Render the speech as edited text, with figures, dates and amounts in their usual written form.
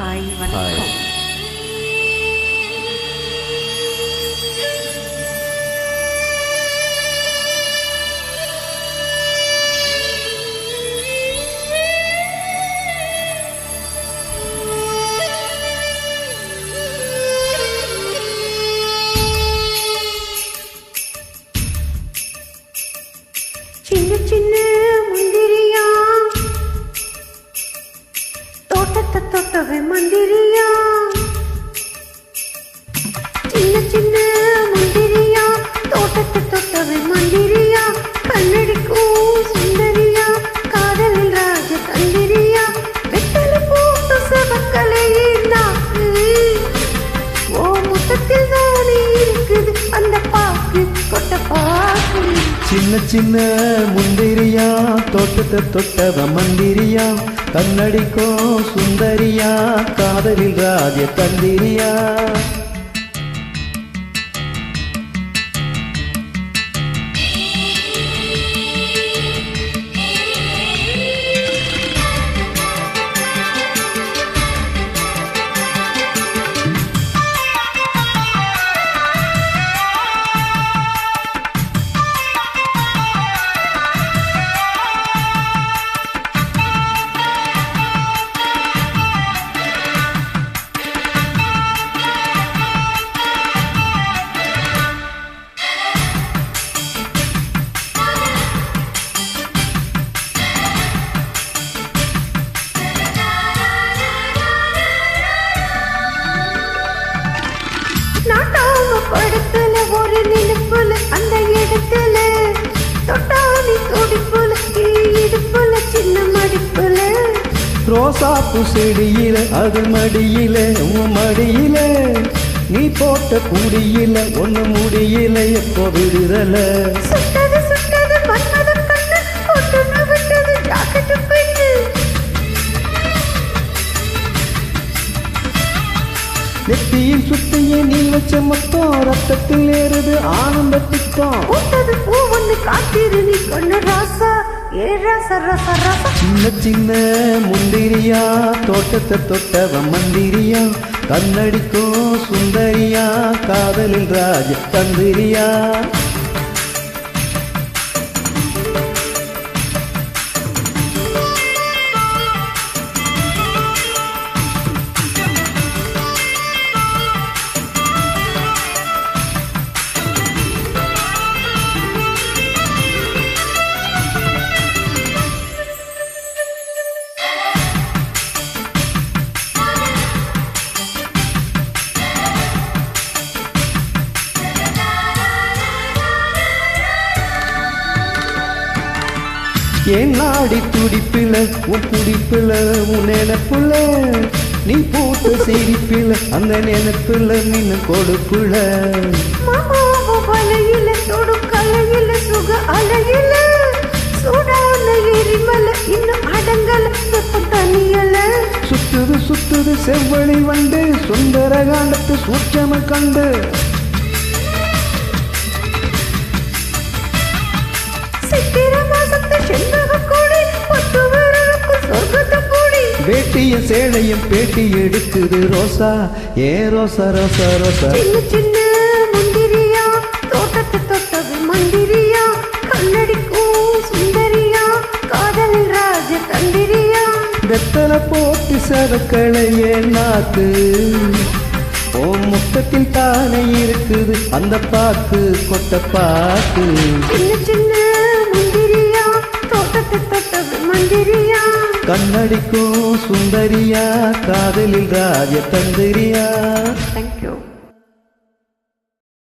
Hi வணக்கம். சின்ன சின்ன முந்திரியா தோட்டத்தை தொட்டவை மந்திரியா, சின்ன சின்ன முந்திரியா தோட்டத்தை தொட்டவை மந்திரியா, கண்ணடிக்கும் சுந்தரியா காதலில் ராஜ தந்திரியா, வெத்தலை போட்டு சவக்கலையே நாக்கு ஓ முத்தத்தில் தானே இருக்குது அந்த பாக்கு கொட்ட பாக்கு. சின்ன சின்ன முந்திரியா தோட்டத்தை தொட்டவ மந்திரியா, கண்ணடிக்கோ சுந்தரியா காதலில் ராஜ தந்திரியா. படத்துல ஒரு நினைப்புல அந்த இடத்துல தொட்டாணி துடிப்புல இடுப்புல சின்ன மடிப்புல, ரோசாப்பு செடியில அது மடியில உன் மடியில, நீ போட்ட குடியில ஒண்ணு முடியில எப்போ விடுதல. சுட்டது சுட்டது மன்மத கண்ணு ஒட்டுன்னு விட்டது ஜாக்கெட்டு பெண்ணு, நெத்தியில் சுத்திய நீ வச்ச மொத்தம் ரத்தத்தில் ஏறுது ஆனந்த திட்டம். பூத்தது பூ ஒண்ணு காத்திரு நீ கொண்டு ராசா ஏ ராசா ராசா ராசா. சின்ன சின்ன முந்திரியா தோட்டத்தை தொட்டவ மந்திரியா, கண்ணடிக்கோ சுந்தரியா காதலில் ராஜ தந்திரியா. என் நாடி துடிப்பில உன் குடிப்பில உன் நினைப்புல, நீ பூத்த சிரிப்பில அந்த நினைப்புல நின்னு கொடுப்புல. மாமாவு வலையில தொடும் கலையில சுக அலையில, சூடான எரிமல இன்னும் அடங்கல வெப்பம் தனியல. சுத்துது சுத்துது செவ்வழி வண்டு சுந்தர காண்டத்து சூட்சம கண்டு, வேட்டியும் சேலையும் பேட்டி எடுக்குது ரோசா ஏ ரோசா ரோசா ரோசா. சின்ன சின்ன முந்திரியா தோட்டத்தை தொட்டது மந்திரியா, கண்ணடிக்கும் சுந்தரியா காதலில் ராஜ தந்திரியா, வெத்தலை போட்டு சவக்களையே நாக்கு ஓ முத்தத்தில் தானே இருக்குது அந்த பாக்கு கொட்ட பாக்கு. சின்ன சின்ன முந்திரியா தோட்டத்தை தொட்டது மந்திரியா, கண்ணடிக்கும் சுந்தரியா காதலில் ராஜ தந்திரியா. தேங்க்யூ.